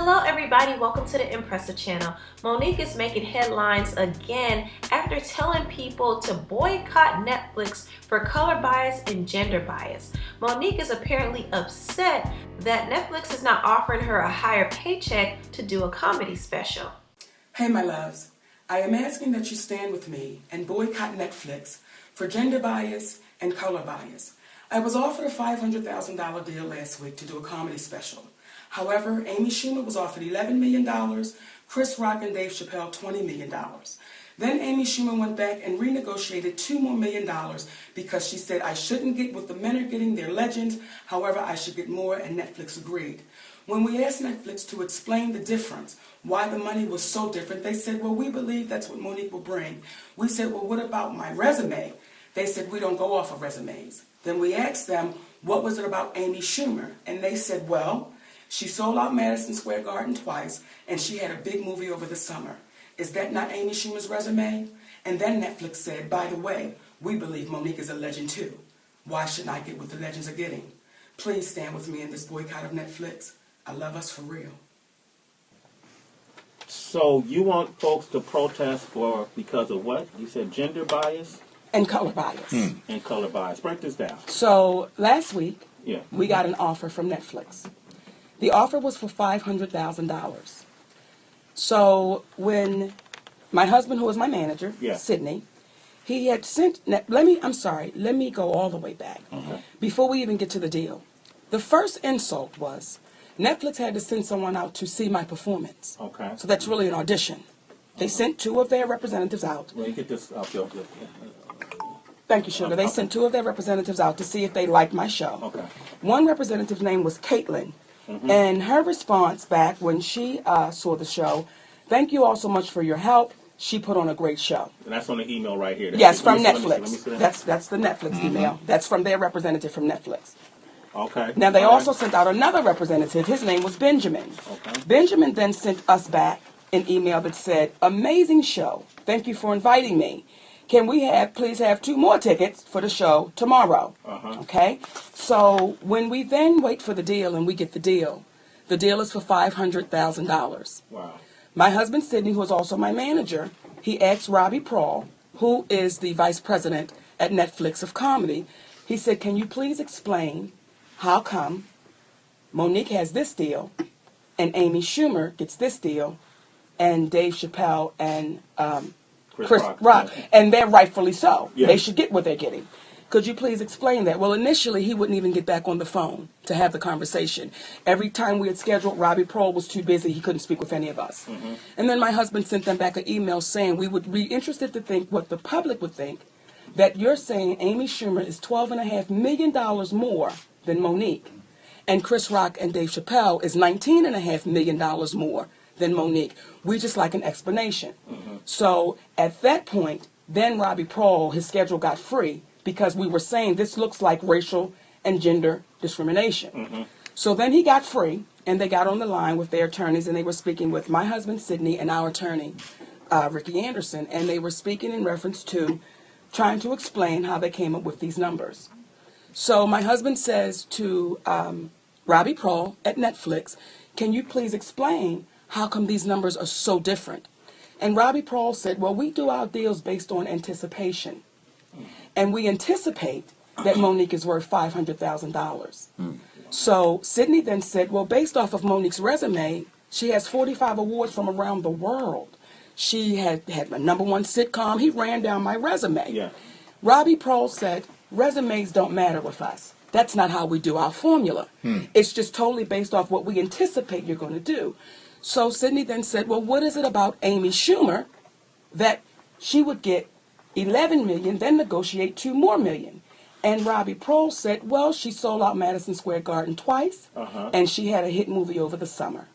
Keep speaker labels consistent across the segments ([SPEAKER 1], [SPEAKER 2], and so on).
[SPEAKER 1] Hello everybody, welcome to the Impressive channel. Mo Nique is making headlines again after telling people to boycott Netflix for color bias and gender bias. Mo Nique is apparently upset that Netflix is not offering her a higher paycheck to do a comedy special.
[SPEAKER 2] Hey my loves, I am asking that you stand with me and boycott Netflix for gender bias and color bias. I was offered a $500,000 deal last week to do a comedy special. However, Amy Schumer was offered $11 million, Chris Rock and Dave Chappelle $20 million. Then Amy Schumer went back and renegotiated $2 more million because she said I shouldn't get what the men are getting, they're legends, however I should get more, and Netflix agreed. When we asked Netflix to explain the difference, why the money was so different, they said, well, we believe that's what Mo Nique will bring. We said, well, what about my resume? They said, we don't go off of resumes. Then we asked them, what was it about Amy Schumer? And they said, well, she sold out Madison Square Garden twice, and she had a big movie over the summer. Is that not Amy Schumer's resume? And then Netflix said, by the way, we believe Mo Nique is a legend too. Why shouldn't I get what the legends are getting? Please stand with me in this boycott of Netflix. I love us for real.
[SPEAKER 3] So you want folks to protest because of what? You said gender bias?
[SPEAKER 4] And color bias.
[SPEAKER 3] And color bias. Break this down.
[SPEAKER 4] So last week, we got an offer from Netflix. The offer was for $500,000. So when my husband, who was my manager, Sydney, he had sent, let me go all the way back. Before we even get to the deal. The first insult was Netflix had to send someone out to see my performance.
[SPEAKER 3] Okay.
[SPEAKER 4] So that's really an audition. They sent two of their representatives out.
[SPEAKER 3] Well, you get this up your
[SPEAKER 4] Thank you, Sugar. They sent two of their representatives out to see if they liked my show.
[SPEAKER 3] Okay.
[SPEAKER 4] One representative's name was Caitlin. And her response back when she saw the show, thank you all so much for your help. She put on a great show.
[SPEAKER 3] And that's on the email right here.
[SPEAKER 4] Yes, from Netflix. That's the Netflix email. That's from their representative from Netflix.
[SPEAKER 3] Okay.
[SPEAKER 4] Now, they also sent out another representative. His name was Benjamin.
[SPEAKER 3] Okay.
[SPEAKER 4] Benjamin then sent us back an email that said, amazing show. Thank you for inviting me. Can we please have 2 more tickets for the show tomorrow? Okay? So when we then wait for the deal and we get the deal is for $500,000.
[SPEAKER 3] Wow.
[SPEAKER 4] My husband, Sidney, who is also my manager, he asked Robbie Prawl, who is the vice president at Netflix of comedy, he said, can you please explain how come Mo Nique has this deal and Amy Schumer gets this deal and Dave Chappelle and Chris Rock, and they're rightfully so. They should get what they're getting. Could you please explain that? Well, initially, he wouldn't even get back on the phone to have the conversation. Every time we had scheduled, Robbie Prawl was too busy. He couldn't speak with any of us. And then my husband sent them back an email saying we would be interested to think what the public would think, that you're saying Amy Schumer is $12.5 million more than Mo Nique, and Chris Rock and Dave Chappelle is $19.5 million more than Mo Nique. We just like an explanation. So at that point, then Robbie Prawl, his schedule got free because we were saying this looks like racial and gender discrimination. So then he got free, and they got on the line with their attorneys, and they were speaking with my husband, Sidney, and our attorney, Ricky Anderson, and they were speaking in reference to trying to explain how they came up with these numbers. So my husband says to Robbie Prawl at Netflix, can you please explain how come these numbers are so different? And Robbie Prawl said, well, we do our deals based on anticipation. And we anticipate that Mo Nique is worth $500,000. So Sidney then said, well, based off of Mo Nique's resume, she has 45 awards from around the world. She had a #1 sitcom. He ran down my resume. Robbie Prawl said, resumes don't matter with us. That's not how we do our formula. It's just totally based off what we anticipate you're going to do. So Sidney then said, well, what is it about Amy Schumer that she would get $11 million, then negotiate $2 more million? And Robbie Prawl said, well, she sold out Madison Square Garden twice, and she had a hit movie over the summer.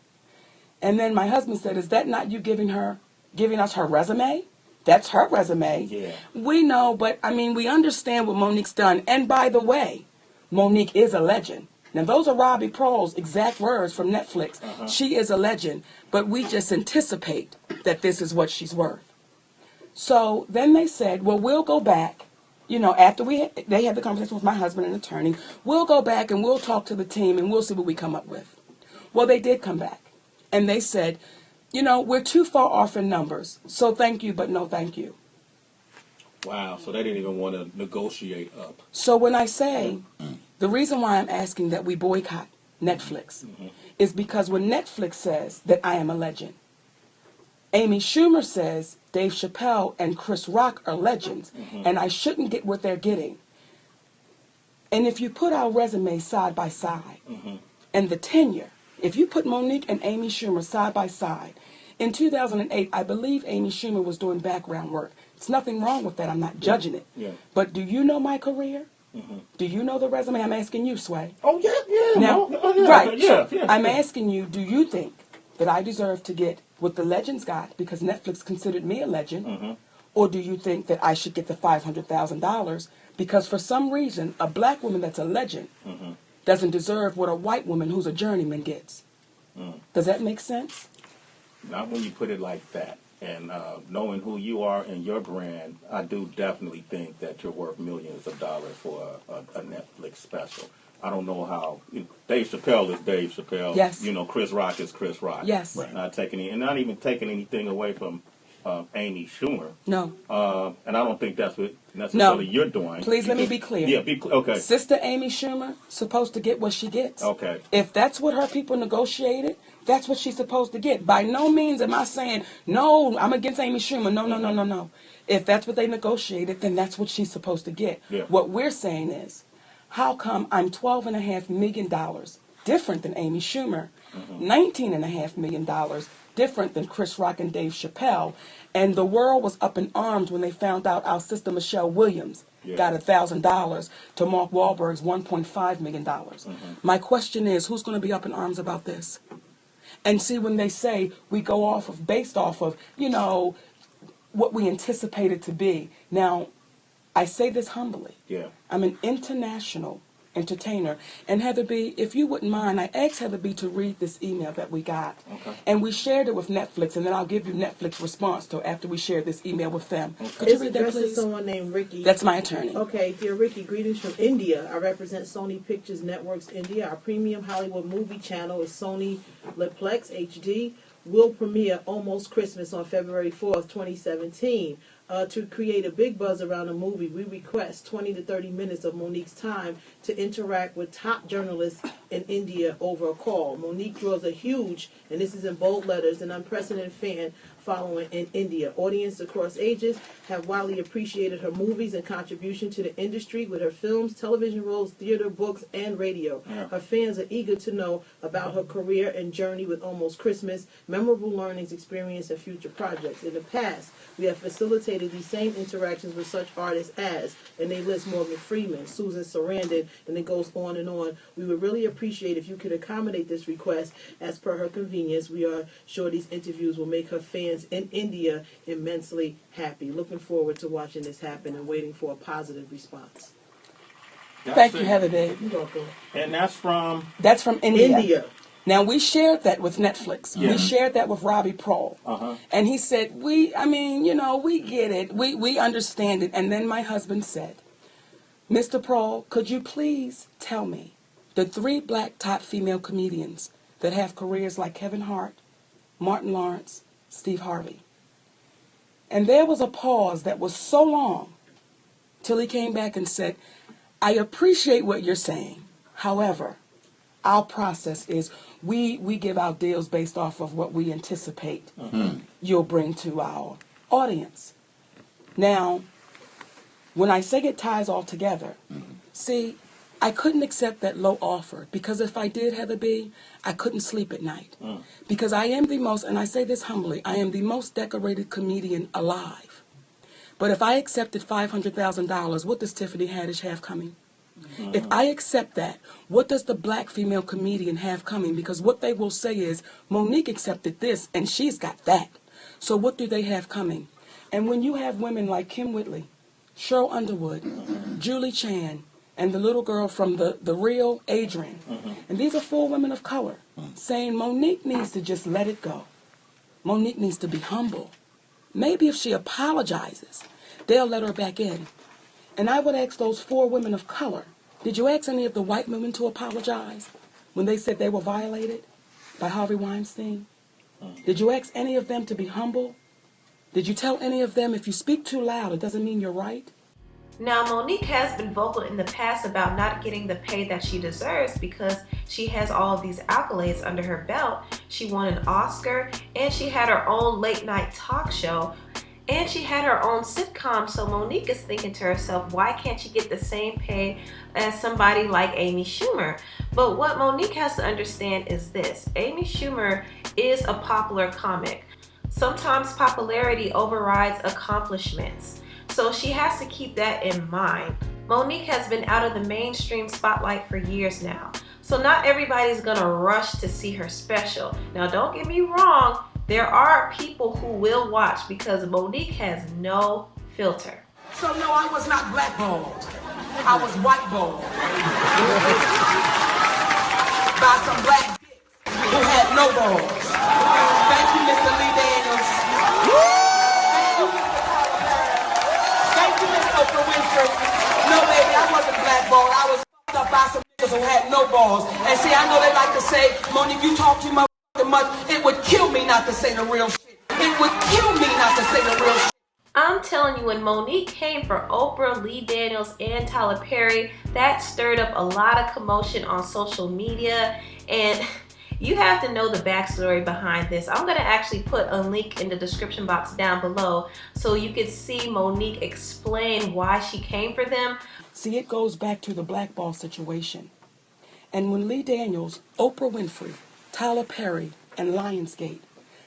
[SPEAKER 4] And then my husband said, is that not you giving us her resume? That's her resume. We know, but I mean, we understand what Mo Nique's done. And by the way, Mo Nique is a legend. Now, those are Robbie Prawl's exact words from Netflix. She is a legend, but we just anticipate that this is what she's worth. So then they said, well, we'll go back, after they had the conversation with my husband and attorney, we'll go back and we'll talk to the team and we'll see what we come up with. Well, they did come back. And they said, you know, we're too far off in numbers, so thank you, but no thank you.
[SPEAKER 3] Wow, so they didn't even want to negotiate up.
[SPEAKER 4] So when I say, the reason why I'm asking that we boycott Netflix is because when Netflix says that I am a legend, Amy Schumer says Dave Chappelle and Chris Rock are legends, and I shouldn't get what they're getting. And if you put our resumes side by side, and the tenure, if you put Mo Nique and Amy Schumer side by side, in 2008, I believe Amy Schumer was doing background work. There's nothing wrong with that. I'm not judging it.
[SPEAKER 3] Yeah.
[SPEAKER 4] But do you know my career? Do you know the resume? I'm asking you, Sway.
[SPEAKER 3] Oh, yeah.
[SPEAKER 4] Now,
[SPEAKER 3] yeah,
[SPEAKER 4] right.
[SPEAKER 3] Yeah.
[SPEAKER 4] I'm asking you, do you think that I deserve to get what the legends got because Netflix considered me a legend? Or do you think that I should get the $500,000 because for some reason a black woman that's a legend doesn't deserve what a white woman who's a journeyman gets? Does that make sense?
[SPEAKER 3] Not when you put it like that. And knowing who you are and your brand, I do definitely think that you're worth millions of dollars for a Netflix special. I don't know how. Dave Chappelle is Dave Chappelle.
[SPEAKER 4] Yes.
[SPEAKER 3] You know, Chris Rock is Chris Rock.
[SPEAKER 4] Yes.
[SPEAKER 3] Not even taking anything away from Amy Schumer.
[SPEAKER 4] No.
[SPEAKER 3] And I don't think that's what necessarily you're doing.
[SPEAKER 4] Please let me be clear.
[SPEAKER 3] Yeah, be clear. Okay.
[SPEAKER 4] Sister Amy Schumer supposed to get what she gets.
[SPEAKER 3] Okay.
[SPEAKER 4] If that's what her people negotiated, that's what she's supposed to get. By no means am I saying, no, I'm against Amy Schumer. No. If that's what they negotiated, then that's what she's supposed to get.
[SPEAKER 3] Yeah.
[SPEAKER 4] What we're saying is, how come I'm $12.5 million different than Amy Schumer, $19.5 million different than Chris Rock and Dave Chappelle, and the world was up in arms when they found out our sister Michelle Williams got $1,000 to Mark Wahlberg's $1.5 million. My question is, who's going to be up in arms about this? And see, when they say we go based off of, you know, what we anticipated to be. Now, I say this humbly.
[SPEAKER 3] Yeah.
[SPEAKER 4] I'm an international entertainer. And Heather B., if you wouldn't mind, I asked Heather B. to read this email that we got.
[SPEAKER 3] Okay.
[SPEAKER 4] And we shared it with Netflix, and then I'll give you Netflix response to after we share this email with them. Okay. Could you read that,
[SPEAKER 5] It's addressed to
[SPEAKER 4] please?
[SPEAKER 5] someone named Ricky.
[SPEAKER 4] That's my attorney.
[SPEAKER 5] Okay, dear Ricky, greetings from India. I represent Sony Pictures Networks India. Our premium Hollywood movie channel is Sony Leplex HD. Will premiere Almost Christmas on February 4th, 2017. To create a big buzz around the movie, we request 20 to 30 minutes of Monique's time to interact with top journalists in India over a call. Monique draws a huge, and this is in bold letters, an unprecedented fan following in India. Audiences across ages have widely appreciated her movies and contribution to the industry with her films, television roles, theater, books, and radio.
[SPEAKER 3] Yeah.
[SPEAKER 5] Her fans are eager to know about her career and journey with Almost Christmas, memorable learnings, experience, and future projects. In the past, we have facilitated these same interactions with such artists as, and they list Morgan Freeman, Susan Sarandon, and it goes on and on. We would really appreciate if you could accommodate this request as per her convenience. We are sure these interviews will make her fans in India immensely happy. Looking forward to watching this happen and waiting for a positive response.
[SPEAKER 4] Thank you, Heather B.
[SPEAKER 5] You're welcome.
[SPEAKER 3] And that's from?
[SPEAKER 4] That's from India.
[SPEAKER 5] India.
[SPEAKER 4] Now, we shared that with Netflix.
[SPEAKER 3] Yeah.
[SPEAKER 4] We shared that with Robbie Prohl. And he said, we get it. We understand it. And then my husband said, Mr. Prohl, could you please tell me the 3 black top female comedians that have careers like Kevin Hart, Martin Lawrence, Steve Harvey? And there was a pause that was so long till he came back and said, I appreciate what you're saying. However, our process is we give our deals based off of what we anticipate you'll bring to our audience. Now, when I say it ties all together, see, I couldn't accept that low offer because if I did, Heather B., I couldn't sleep at night. Because I am the most, and I say this humbly, I am the most decorated comedian alive. But if I accepted $500,000, what does Tiffany Haddish have coming? If I accept that, what does the black female comedian have coming? Because what they will say is, Monique accepted this, and she's got that. So what do they have coming? And when you have women like Kim Whitley, Cheryl Underwood, Julie Chan, and the little girl from the real Adrian, and these are 4 women of color, saying Monique needs to just let it go. Monique needs to be humble. Maybe if she apologizes, they'll let her back in. And I would ask those 4 women of color, did you ask any of the white women to apologize when they said they were violated by Harvey Weinstein? Did you ask any of them to be humble? Did you tell any of them if you speak too loud, it doesn't mean you're right?
[SPEAKER 1] Now, Monique has been vocal in the past about not getting the pay that she deserves because she has all of these accolades under her belt. She won an Oscar, and she had her own late night talk show, and she had her own sitcom. So Monique is thinking to herself, why can't she get the same pay as somebody like Amy Schumer? But what Monique has to understand is this: Amy Schumer is a popular comic. Sometimes popularity overrides accomplishments. So she has to keep that in mind. Monique has been out of the mainstream spotlight for years now. So not everybody's gonna rush to see her special. Now don't get me wrong, there are people who will watch because Monique has no filter.
[SPEAKER 2] So no, I was not blackballed. I was whiteballed by some black dicks who had no balls. Thank you, Mr. Lee Daniels. Thank you, Mr. Tyler Perry. Thank you, Miss Oprah Winfrey. No, baby, I wasn't blackballed. I was fucked up by some niggas who had no balls. And see, I know they like to say, Monique, you talk too much. It would kill me not to say the real shit. It would kill me not to say the real shit.
[SPEAKER 1] I'm telling you, when Monique came for Oprah, Lee Daniels, and Tyler Perry, that stirred up a lot of commotion on social media, and you have to know the backstory behind this. I'm going to actually put a link in the description box down below so you can see Monique explain why she came for them.
[SPEAKER 4] See, it goes back to the blackball situation. And when Lee Daniels, Oprah Winfrey, Tyler Perry, and Lionsgate,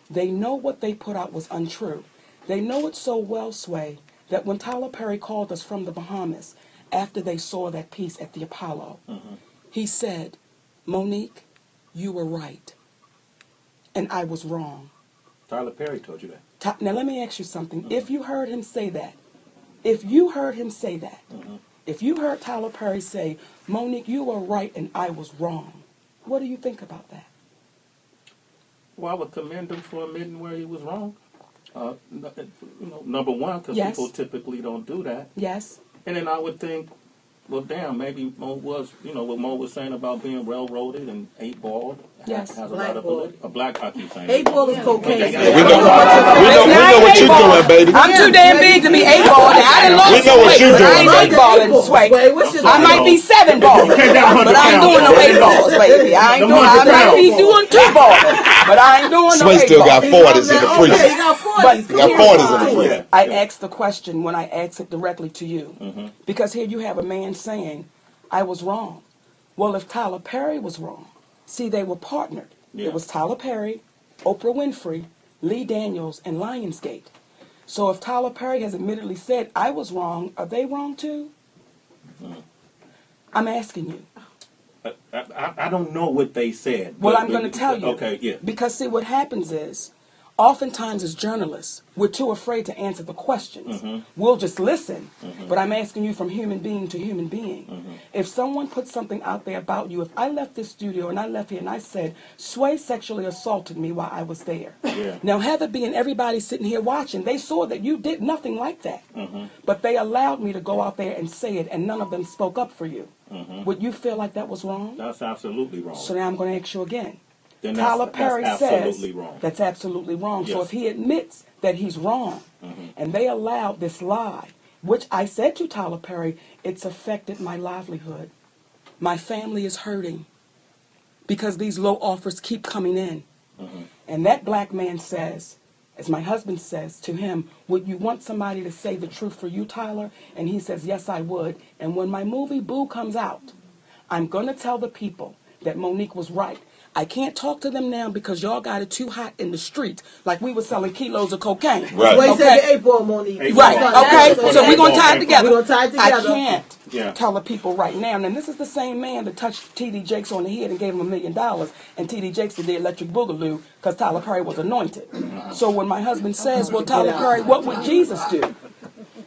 [SPEAKER 4] they know what they put out was untrue. They know it so well, Sway, that when Tyler Perry called us from the Bahamas after they saw that piece at the Apollo, he said, Monique, you were right, and I was wrong.
[SPEAKER 3] Tyler Perry told you that.
[SPEAKER 4] Now let me ask you something. If you heard him say that, if you heard Tyler Perry say, Monique, you were right and I was wrong, what do you think about that?
[SPEAKER 3] Well, I would commend him for admitting where he was wrong. Number one, because
[SPEAKER 4] Yes.
[SPEAKER 3] people typically don't do that.
[SPEAKER 4] Yes.
[SPEAKER 3] And then I would think, well, damn, maybe Mo was, what Mo was saying about being railroaded and eight-balled.
[SPEAKER 4] Yes.
[SPEAKER 3] Has a lot of validity. A black, I keep saying.
[SPEAKER 5] 8-ball is cocaine.
[SPEAKER 3] Okay,
[SPEAKER 6] We know what you're doing, baby.
[SPEAKER 4] I'm too damn big to be 8-ball. I done lost
[SPEAKER 6] We know what
[SPEAKER 4] weight,
[SPEAKER 6] you're
[SPEAKER 4] but I
[SPEAKER 6] doing,
[SPEAKER 4] ain't
[SPEAKER 6] baby.
[SPEAKER 4] 8-balling, Sway. I might be 7-balling, but I ain't doing no 8-balls, baby. I might be doing 2-balling, but I ain't doing no
[SPEAKER 6] Sway still got
[SPEAKER 4] 8-balls.
[SPEAKER 6] 40s in the
[SPEAKER 5] Okay,
[SPEAKER 6] freezer.
[SPEAKER 5] you got 40.
[SPEAKER 4] But
[SPEAKER 6] He got
[SPEAKER 4] here's
[SPEAKER 6] 40s in
[SPEAKER 4] why
[SPEAKER 6] the freezer.
[SPEAKER 4] I asked the question when I asked it directly to you. Because here you have a man saying, I was wrong. Well, if Tyler Perry was wrong, see, they were partnered.
[SPEAKER 3] Yeah.
[SPEAKER 4] It was Tyler Perry, Oprah Winfrey, Lee Daniels, and Lionsgate. So if Tyler Perry has admittedly said, I was wrong, are they wrong too? I'm asking you.
[SPEAKER 3] I don't know what they said.
[SPEAKER 4] Well,
[SPEAKER 3] but-
[SPEAKER 4] I'm going to tell you.
[SPEAKER 3] Okay, yeah.
[SPEAKER 4] Because, see, what happens is, oftentimes as journalists, we're too afraid to answer the questions. We'll just listen. But I'm asking you from human being to human being. If someone puts something out there about you, if I left this studio and I left here and I said, Sway sexually assaulted me while I was there.
[SPEAKER 3] Yeah.
[SPEAKER 4] Now, Heather B and everybody sitting here watching, they saw that you did nothing like that. But they allowed me to go out there and say it, and none of them spoke up for you. Would you feel like that was wrong?
[SPEAKER 3] That's absolutely wrong.
[SPEAKER 4] So now I'm going to ask you again.
[SPEAKER 3] Then
[SPEAKER 4] Tyler
[SPEAKER 3] that's
[SPEAKER 4] Perry
[SPEAKER 3] absolutely
[SPEAKER 4] says
[SPEAKER 3] wrong.
[SPEAKER 4] that's absolutely wrong. So
[SPEAKER 3] Yes.
[SPEAKER 4] if he admits that he's wrong, and they allowed this lie, which I said to Tyler Perry, it's affected my livelihood. My family is hurting because these low offers keep coming in. And that black man says, as my husband says to him, would you want somebody to say the truth for you, Tyler? And he says, yes, I would. And when my movie Boo comes out, I'm going to tell the people that Monique was right. I can't talk to them now because y'all got it too hot in the street, like we were selling kilos of cocaine.
[SPEAKER 6] Right.
[SPEAKER 5] Wait,
[SPEAKER 4] Okay.
[SPEAKER 5] said the 8-ball, Monique.
[SPEAKER 4] Right, okay, so we're going to tie it
[SPEAKER 5] We're
[SPEAKER 4] together.
[SPEAKER 5] going to tie it
[SPEAKER 4] I
[SPEAKER 5] together.
[SPEAKER 4] can't tell the people right now. And this is the same man that touched T.D. Jakes on the head and gave him $1 million. And T.D. Jakes did the electric boogaloo because Tyler Perry was anointed. So when my husband says, well, Tyler Perry, what would Jesus do?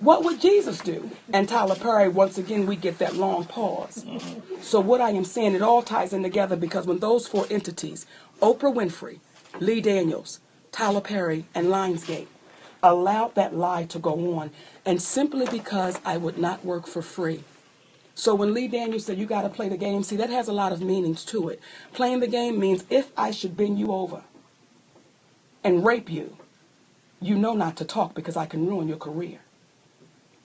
[SPEAKER 4] What would Jesus do? And Tyler Perry, once again, we get that long pause. So what I am saying, it all ties in together because when those four entities, Oprah Winfrey, Lee Daniels, Tyler Perry, and Lionsgate, allowed that lie to go on, and simply because I would not work for free. So when Lee Daniels said, you got to play the game, see, that has a lot of meanings to it. Playing the game means if I should bend you over, and rape you, you know not to talk because I can ruin your career.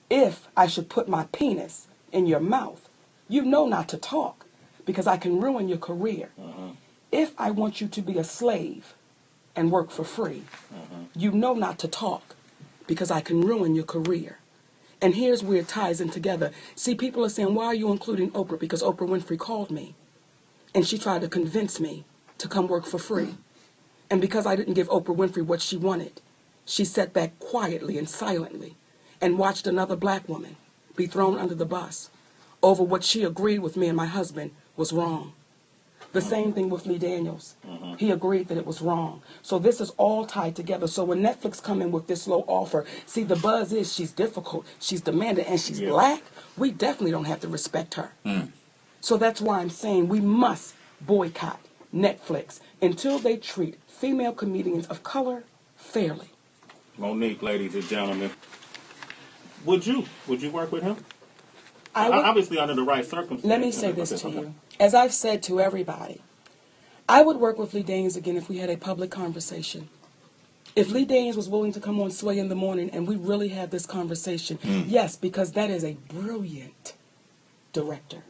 [SPEAKER 4] If I should put my penis in your mouth, you know not to talk because I can ruin your career. If I want you to be a slave and work for free, you know not to talk because I can ruin your career. And here's where it ties in together. See, people are saying, why are you including Oprah? Because Oprah Winfrey called me and she tried to convince me to come work for free. And because I didn't give Oprah Winfrey what she wanted, she sat back quietly and silently and watched another black woman be thrown under the bus over what she agreed with me and my husband was wrong. The same thing with Lee Daniels. He agreed that it was wrong. So this is all tied together. So when Netflix come in with this low offer, see, the buzz is she's difficult, she's demanding, and she's black. We definitely don't have to respect her. So that's why I'm saying we must boycott Netflix until they treat female comedians of color fairly.
[SPEAKER 3] Mo Nique, ladies and gentlemen, would you work with him? Obviously under the right circumstances.
[SPEAKER 4] Let me say this to you. As I've said to everybody, I would work with Lee Daniels again if we had a public conversation. If Lee Daniels was willing to come on Sway in the Morning and we really had this conversation, yes, because that is a brilliant director.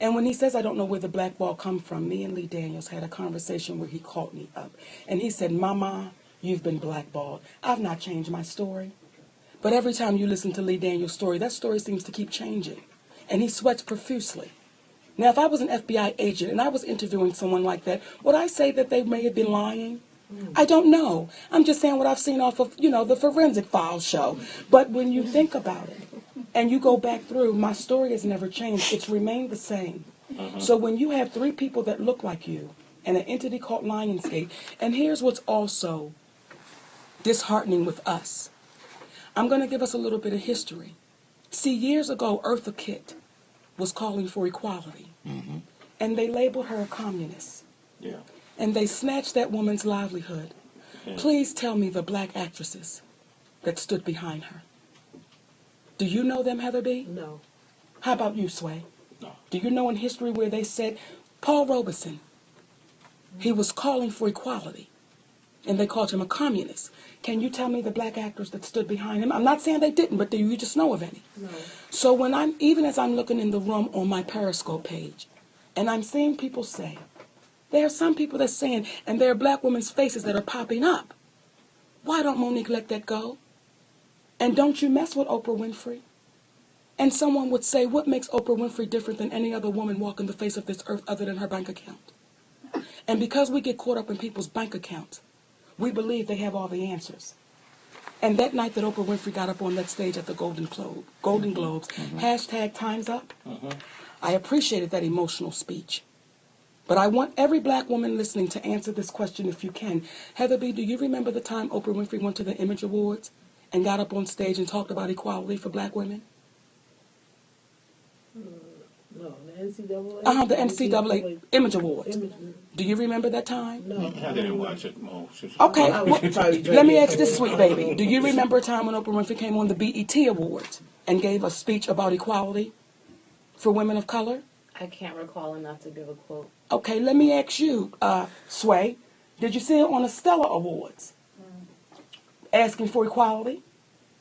[SPEAKER 4] And when he says, I don't know where the blackball come from, me and Lee Daniels had a conversation where he called me up. And he said, Mama, you've been blackballed. I've not changed my story. But every time you listen to Lee Daniels' story, that story seems to keep changing. And he sweats profusely. Now, if I was an FBI agent and I was interviewing someone like that, would I say that they may have been lying? I don't know. I'm just saying what I've seen off of, the Forensic Files show. But when you think about it and you go back through, my story has never changed. It's remained the same. So when you have three people that look like you and an entity called Lionsgate, and here's what's also disheartening with us. I'm going to give us a little bit of history. See, years ago, Eartha Kitt was calling for equality. And they labeled her a communist. And they snatched that woman's livelihood. Please tell me the black actresses that stood behind her. Do you know them, Heather B?
[SPEAKER 5] No.
[SPEAKER 4] How about you, Sway?
[SPEAKER 3] No.
[SPEAKER 4] Do you know in history where they said, Paul Robeson, he was calling for equality, and they called him a communist. Can you tell me the black actors that stood behind him? I'm not saying they didn't, but do you just know of any?
[SPEAKER 5] No.
[SPEAKER 4] So when even as I'm looking in the room on my Periscope page, and I'm seeing people say, there are some people that's saying, and there are black women's faces that are popping up. Why don't Mo Nique let that go? And don't you mess with Oprah Winfrey? And someone would say, what makes Oprah Winfrey different than any other woman walking the face of this earth other than her bank account? And because we get caught up in people's bank accounts, we believe they have all the answers. And that night that Oprah Winfrey got up on that stage at the Golden Globes, hashtag Time's Up, I appreciated that emotional speech. But I want every black woman listening to answer this question if you can. Heather B., do you remember the time Oprah Winfrey went to the Image Awards and got up on stage and talked about equality for black women?
[SPEAKER 5] No, the NCAA?
[SPEAKER 4] The NCAA Image Awards. Do you remember that time?
[SPEAKER 5] No.
[SPEAKER 3] I didn't watch it, Mo.
[SPEAKER 4] Okay, let me ask this, sweet baby. Do you remember a time when Oprah Winfrey came on the BET Awards and gave a speech about equality for women of color?
[SPEAKER 1] I can't recall enough to give a quote.
[SPEAKER 4] Okay, let me ask you, Sway. Did you see it on the Stella Awards? Asking for equality?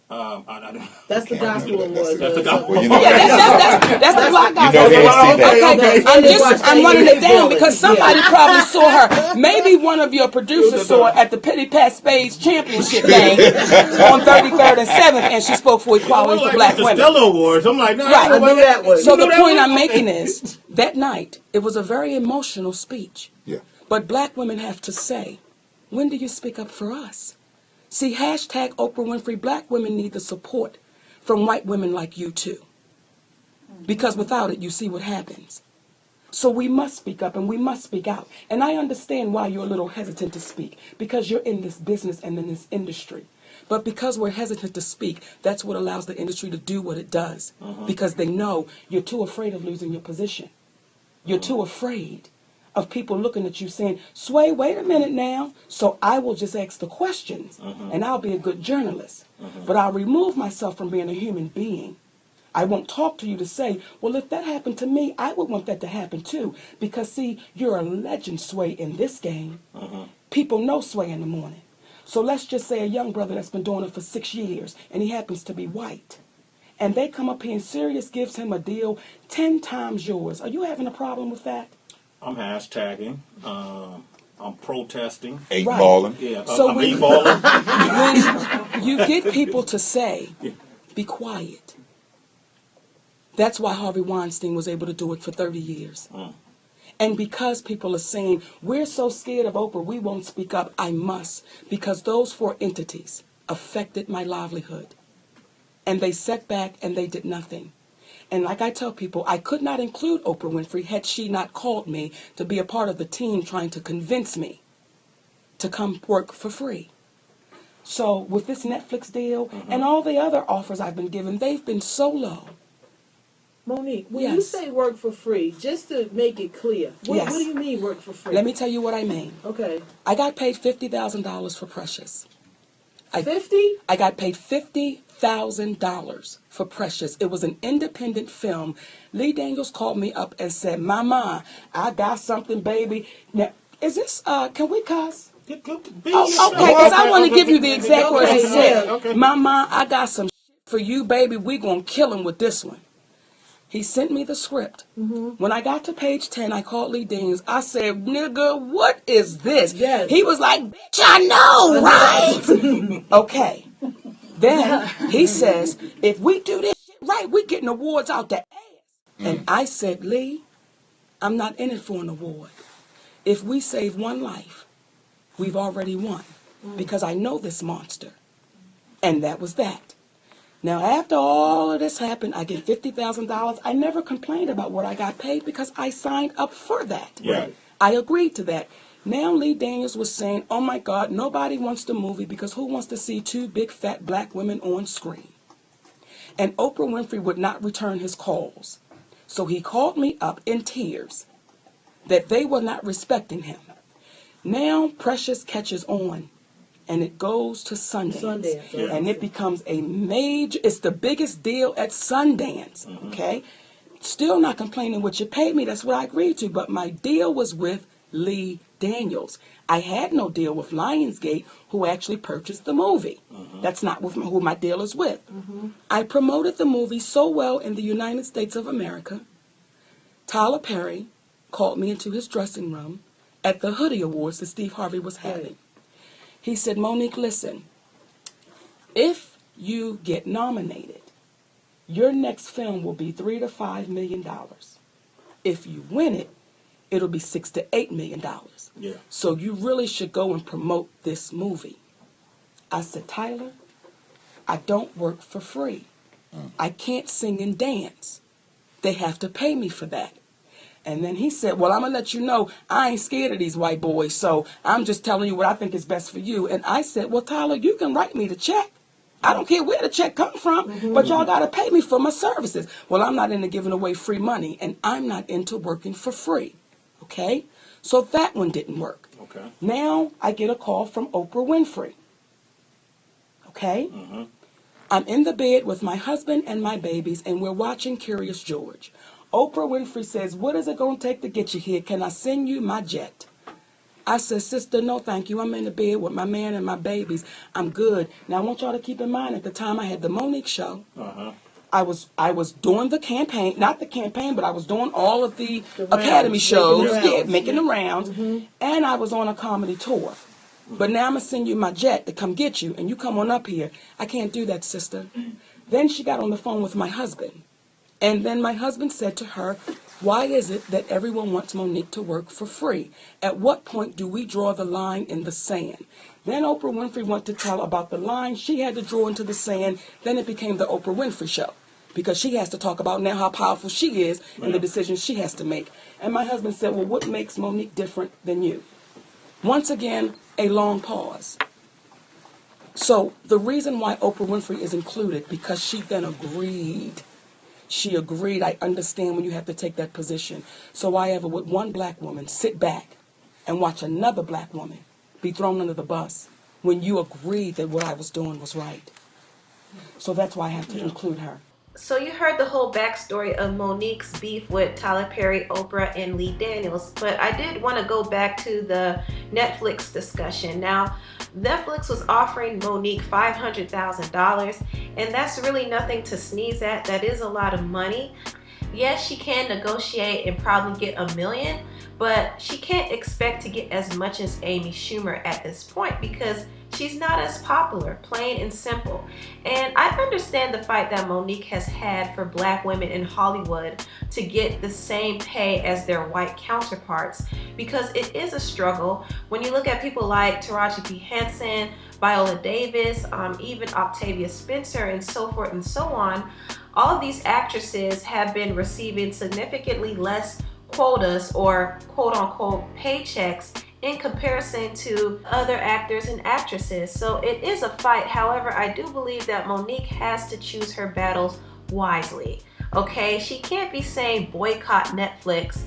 [SPEAKER 5] That's the gospel awards.
[SPEAKER 3] That's the gospel.
[SPEAKER 6] Well, you know,
[SPEAKER 4] That's the black gospel.
[SPEAKER 6] You know they didn't see that.
[SPEAKER 4] Okay, I'm running it down because somebody probably saw her. Maybe one of your producers saw her at the Petty Pat Spades Championship game on 33rd and 7th, and she spoke for equality for black women.
[SPEAKER 3] Stella Awards. I'm like, no,
[SPEAKER 4] Right.
[SPEAKER 5] I knew that one.
[SPEAKER 4] So the point I'm making is, that night, it was a very emotional speech.
[SPEAKER 6] Yeah.
[SPEAKER 4] But black women have to say, when do you speak up for us? See, hashtag Oprah Winfrey, black women need the support from white women like you too. Because without it, you see what happens. So we must speak up and we must speak out. And I understand why you're a little hesitant to speak, because you're in this business and in this industry. But because we're hesitant to speak, that's what allows the industry to do what it does. Because they know you're too afraid of losing your position. You're too afraid of people looking at you saying, Sway, wait a minute now. So I will just ask the questions and I'll be a good journalist. But I'll remove myself from being a human being. I won't talk to you to say, well, if that happened to me, I would want that to happen too. Because see, you're a legend, Sway, in this game. People know Sway in the morning. So let's just say a young brother that's been doing it for 6 years, and he happens to be white. And they come up here and Sirius gives him a deal 10 times yours. Are you having a problem with that?
[SPEAKER 3] I'm hashtagging. I'm protesting.
[SPEAKER 6] Eight
[SPEAKER 4] Right.
[SPEAKER 6] balling.
[SPEAKER 3] Yeah,
[SPEAKER 4] So
[SPEAKER 3] I'm
[SPEAKER 4] when-
[SPEAKER 3] balling.
[SPEAKER 4] When you get people to say, be quiet. That's why Harvey Weinstein was able to do it for 30 years. And because people are saying, we're so scared of Oprah, we won't speak up, I must. Because those 4 entities affected my livelihood. And they sat back and they did nothing. And like I tell people, I could not include Oprah Winfrey had she not called me to be a part of the team trying to convince me to come work for free. So with this Netflix deal and all the other offers I've been given, they've been so low.
[SPEAKER 5] Monique, when you
[SPEAKER 4] Yes.
[SPEAKER 5] say work for free, just to make it clear, what
[SPEAKER 4] Yes.
[SPEAKER 5] do you mean work for free?
[SPEAKER 4] Let me tell you what I mean.
[SPEAKER 5] Okay.
[SPEAKER 4] I got paid $50,000 for Precious.
[SPEAKER 5] 50?
[SPEAKER 4] I got paid $50,000 for Precious. It was an independent film. Lee Daniels called me up and said, Mama, I got something, baby. Now, is this, can we cuss? Okay, because I want to give you the exact words he said.
[SPEAKER 3] Okay.
[SPEAKER 4] Mama, I got some shit for you, baby. We gonna kill him with this one. He sent me the script. When I got to page 10, I called Lee Daniels. I said, nigga, what is this?
[SPEAKER 5] Yes.
[SPEAKER 4] He was like, bitch, I know, right? Okay. Then he says, if we do this shit right, we getting awards out the ass. And I said, Lee, I'm not in it for an award. If we save one life, we've already won. Because I know this monster. And that was that. Now, after all of this happened, I get $50,000. I never complained about what I got paid because I signed up for that.
[SPEAKER 3] Yeah.
[SPEAKER 4] I agreed to that. Now Lee Daniels was saying, oh my God, nobody wants the movie because who wants to see 2 big fat black women on screen? And Oprah Winfrey would not return his calls. So he called me up in tears that they were not respecting him. Now Precious catches on. And it goes to Sundance.
[SPEAKER 5] Yeah.
[SPEAKER 4] And it becomes a major, it's the biggest deal at Sundance, okay? Still not complaining what you paid me, that's what I agreed to, but my deal was with Lee Daniels. I had no deal with Lionsgate, who actually purchased the movie. That's not with who my deal is with. I promoted the movie so well in the United States of America, Tyler Perry called me into his dressing room at the Hoodie Awards that Steve Harvey was having. He said, Monique, listen, if you get nominated, your next film will be $3 to $5 million. If you win it, it'll be $6 to $8 million.
[SPEAKER 3] Yeah.
[SPEAKER 4] So you really should go and promote this movie. I said, Tyler, I don't work for free. I can't sing and dance. They have to pay me for that. And then he said, well, I'm going to let you know I ain't scared of these white boys, so I'm just telling you what I think is best for you. And I said, well, Tyler, you can write me the check. I don't care where the check comes from, but y'all got to pay me for my services. Well, I'm not into giving away free money, and I'm not into working for free. Okay? So that one didn't work.
[SPEAKER 3] Okay.
[SPEAKER 4] Now I get a call from Oprah Winfrey. Okay? I'm in the bed with my husband and my babies, and we're watching Curious George. Oprah Winfrey says, what is it going to take to get you here? Can I send you my jet? I said, sister, no thank you. I'm in the bed with my man and my babies. I'm good. Now, I want y'all to keep in mind, at the time I had the Mo Nique show. I was doing the campaign, not the campaign, but I was doing all of the Academy shows, making the rounds. And I was on a comedy tour. But now I'm going to send you my jet to come get you, and you come on up here. I can't do that, sister. Then she got on the phone with my husband. And then my husband said to her, why is it that everyone wants Monique to work for free? At what point do we draw the line in the sand? Then Oprah Winfrey went to tell about the line she had to draw into the sand. Then it became the Oprah Winfrey Show, because she has to talk about now how powerful she is and the decisions she has to make. And my husband said, well, what makes Monique different than you? Once again, a long pause. So the reason why Oprah Winfrey is included, because she then agreed. She agreed. I understand when you have to take that position. So why ever would one black woman sit back and watch another black woman be thrown under the bus when you agreed that what I was doing was right? So that's why I have to include her.
[SPEAKER 1] So you heard the whole backstory of Mo Nique's beef with Tyler Perry, Oprah, and Lee Daniels, but I did want to go back to the Netflix discussion. Now, Netflix was offering Mo Nique $500,000, and that's really nothing to sneeze at. That is a lot of money. Yes, she can negotiate and probably get $1 million, but she can't expect to get as much as Amy Schumer at this point because she's not as popular, plain and simple. And I understand the fight that Mo Nique has had for black women in Hollywood to get the same pay as their white counterparts, because it is a struggle. When you look at people like Taraji P. Henson, Viola Davis, even Octavia Spencer, and so forth and so on, all of these actresses have been receiving significantly less quotas or quote-unquote paychecks in comparison to other actors and actresses. So it is a fight. However, I do believe that Mo Nique has to choose her battles wisely. Okay, she can't be saying boycott Netflix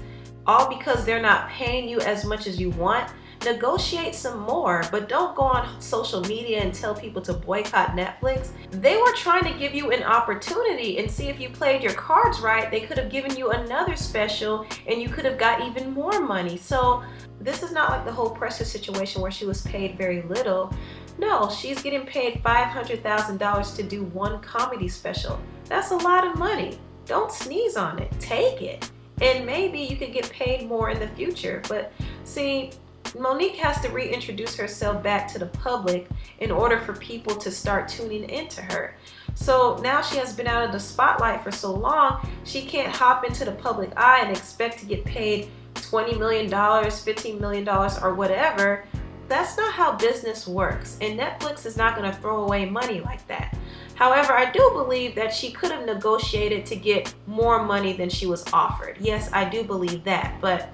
[SPEAKER 1] all because they're not paying you as much as you want. Negotiate some more, but don't go on social media and tell people to boycott Netflix. They were trying to give you an opportunity, and see if you played your cards right, they could have given you another special and you could have got even more money. So this is not like the whole Pressin situation where she was paid very little. No, she's getting paid $500,000 to do one comedy special. That's a lot of money. Don't sneeze on it. Take it. And maybe you could get paid more in the future. But see, Mo Nique has to reintroduce herself back to the public in order for people to start tuning into her. So now she has been out of the spotlight for so long, she can't hop into the public eye and expect to get paid $20 million, $15 million, or whatever. That's not how business works, and Netflix is not going to throw away money like that. However, I do believe that she could have negotiated to get more money than she was offered. Yes, I do believe that, but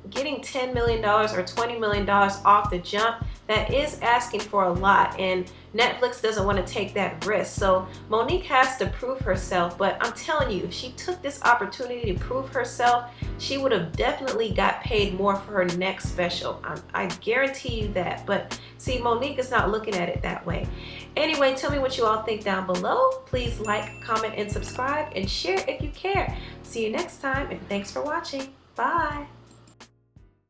[SPEAKER 1] getting $10 million or $20 million off the jump, that is asking for a lot, and Netflix doesn't want to take that risk. So Mo Nique has to prove herself, but I'm telling you, if she took this opportunity to prove herself, she would have definitely got paid more for her next special. I guarantee you that. But see, Mo Nique is not looking at it that way. Anyway, tell me what you all think down below. Please like, comment, and subscribe, and share if you care. See you next time, and thanks for watching. Bye.